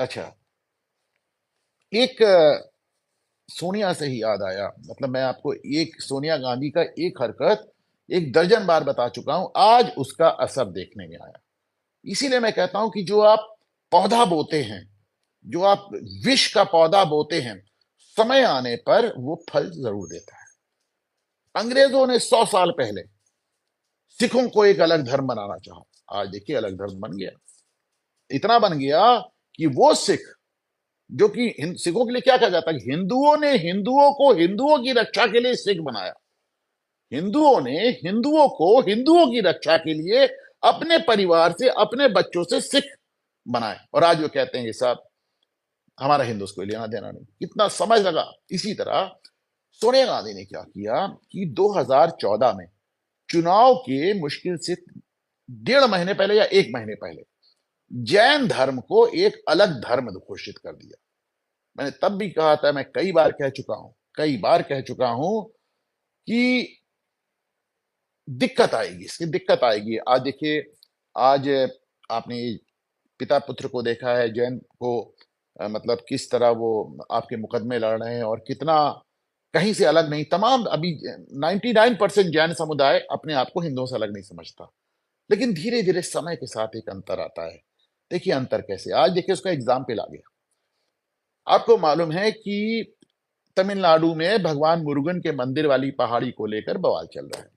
अच्छा, एक सोनिया से ही याद आया। मतलब मैं आपको एक सोनिया गांधी का एक हरकत एक दर्जन बार बता चुका हूं, आज उसका असर देखने में आया। इसीलिए मैं कहता हूं कि जो आप पौधा बोते हैं, जो आप विष का पौधा बोते हैं, समय आने पर वो फल जरूर देता है। अंग्रेजों ने 100 साल पहले सिखों को एक अलग धर्म बनाना चाहा, आज देखिए अलग धर्म बन गया। इतना बन गया कि वो सिख, जो कि सिखों के लिए क्या कहा जाता है, हिंदुओं ने हिंदुओं को हिंदुओं की रक्षा के लिए सिख बनाया। हिंदुओं ने हिंदुओं को हिंदुओं की रक्षा के लिए अपने परिवार से, अपने बच्चों से सिख बनाए, और आज वो कहते हैं कि साहब हमारा हिंदू को लेना देना नहीं। कितना समय लगा। इसी तरह सोनिया गांधी ने क्या किया कि 2014 में चुनाव के मुश्किल से 1.5 महीने पहले या 1 महीने पहले जैन धर्म को एक अलग धर्म घोषित कर दिया। मैंने तब भी कहा था, मैं कई बार कह चुका हूं, कई बार कह चुका हूं कि दिक्कत आएगी, इसकी दिक्कत आएगी। आज देखिए, आज आपने पिता पुत्र को देखा है, जैन को, मतलब किस तरह वो आपके मुकदमे लड़ रहे हैं, और कितना कहीं से अलग नहीं। तमाम अभी 99% जैन समुदाय अपने आप को हिंदुओं से अलग नहीं समझता, लेकिन धीरे धीरे समय के साथ एक अंतर आता है। देखिए अंतर कैसे, आज देखिए उसका एग्जाम्पल आ गया। आपको मालूम है कि तमिलनाडु में भगवान मुरुगन के मंदिर वाली पहाड़ी को लेकर बवाल चल रहा है,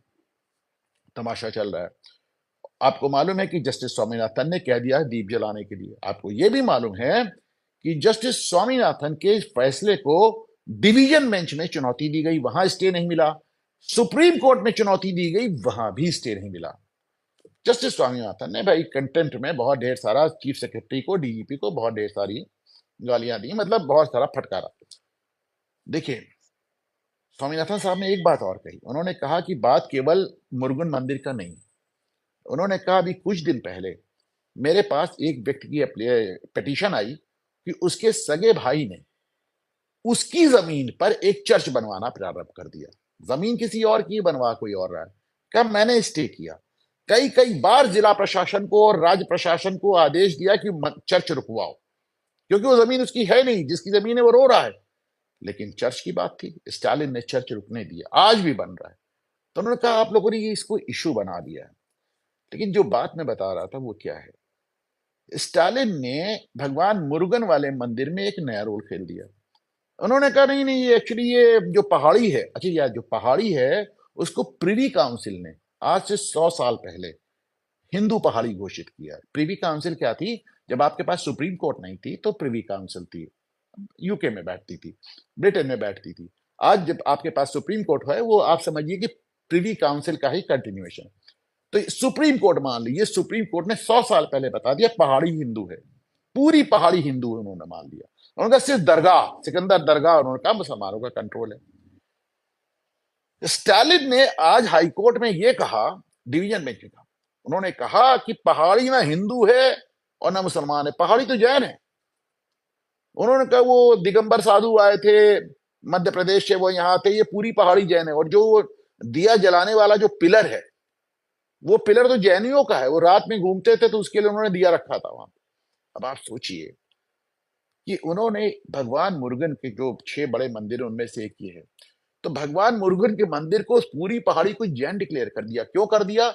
तमाशा चल रहा है। आपको मालूम है कि जस्टिस स्वामीनाथन ने कह दिया है दीप जलाने के लिए। आपको यह भी मालूम है कि जस्टिस स्वामीनाथन के फैसले को डिवीजन बेंच में चुनौती दी गई, वहां स्टे नहीं मिला। सुप्रीम कोर्ट में चुनौती दी गई, वहां भी स्टे नहीं मिला। जस्टिस स्वामीनाथन ने भाई कंटेंट में बहुत ढेर सारा चीफ सेक्रेटरी को, डीजीपी को बहुत ढेर सारी गालियां दी, मतलब बहुत सारा फटकारा। देखिए, स्वामीनाथन साहब ने एक बात और कही। उन्होंने कहा कि बात केवल मुरुगन मंदिर का नहीं। उन्होंने कहा अभी कुछ दिन पहले मेरे पास एक व्यक्ति की पिटीशन आई कि उसके सगे भाई ने उसकी जमीन पर एक चर्च बनवाना प्रारंभ कर दिया। जमीन किसी और की, बनवा कोई और रहा है। कब मैंने स्टे किया, कई कई बार जिला प्रशासन को और राज्य प्रशासन को आदेश दिया कि चर्च रुकवाओ, क्योंकि वो जमीन उसकी है नहीं, जिसकी जमीन है वो रो रहा है। लेकिन चर्च की बात थी, स्टालिन ने चर्च रुकने दिया, आज भी बन रहा है। तो उन्होंने कहा आप लोगों ने ये इसको इशू बना दिया है। लेकिन जो बात मैं बता रहा था वो क्या है, स्टालिन ने भगवान मुरुगन वाले मंदिर में एक नया रोल खेल दिया। उन्होंने कहा नहीं नहीं, ये एक्चुअली ये जो पहाड़ी है, अच्छा यार जो पहाड़ी है उसको प्रिवी काउंसिल ने आज से 100 साल पहले हिंदू पहाड़ी घोषित किया। प्रिवी काउंसिल क्या थी, जब आपके पास सुप्रीम कोर्ट नहीं थी तो प्रिवी काउंसिल थी, यूके में बैठती थी, ब्रिटेन में बैठती थी। आज जब आपके पास सुप्रीम कोर्ट है, वो आप समझिए कि प्रिवी काउंसिल का ही कंटिन्यूएशन। तो सुप्रीम कोर्ट मान लीजिए, सुप्रीम कोर्ट ने 100 साल पहले बता दिया पहाड़ी हिंदू है, पूरी पहाड़ी हिंदू है, उन्होंने मान लिया। उन्होंने कहा सिर्फ दरगाह, सिकंदर दरगाह, उन्होंने कहा मुसलमानों का कंट्रोल है। स्टालिन ने आज हाईकोर्ट में यह कहा, डिवीजन बेंच में कहा, उन्होंने कहा कि पहाड़ी ना हिंदू है और ना मुसलमान है, पहाड़ी तो जैन है। उन्होंने कहा वो दिगंबर साधु आए थे मध्य प्रदेश से, वो यहाँ थे, ये पूरी पहाड़ी जैन है। और जो दिया जलाने वाला जो पिलर है, वो पिलर तो जैनियों का है, वो रात में घूमते थे तो उसके लिए उन्होंने दिया रखा था वहां। अब आप सोचिए कि उन्होंने भगवान मुरुगन के जो 6 बड़े मंदिर हैं उनमें से एक ये है, तो भगवान मुरुगन के मंदिर को, उस पूरी पहाड़ी को जैन डिक्लेयर कर दिया। क्यों कर दिया?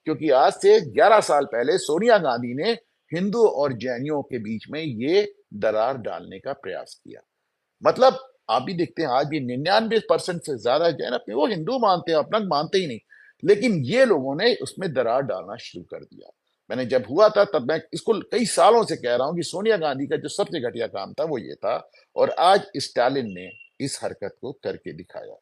क्योंकि आज से 11 साल पहले सोनिया गांधी ने हिंदू और जैनियों के बीच में ये दरार डालने का प्रयास किया। मतलब आप भी देखते हैं आज भी 99% से ज्यादा जैन अपने वो हिंदू मानते हैं, अपना मानते ही नहीं, लेकिन ये लोगों ने उसमें दरार डालना शुरू कर दिया। मैंने जब हुआ था तब मैं इसको कई सालों से कह रहा हूं कि सोनिया गांधी का जो सबसे घटिया काम था वो ये था, और आज स्टालिन ने इस हरकत को करके दिखाया।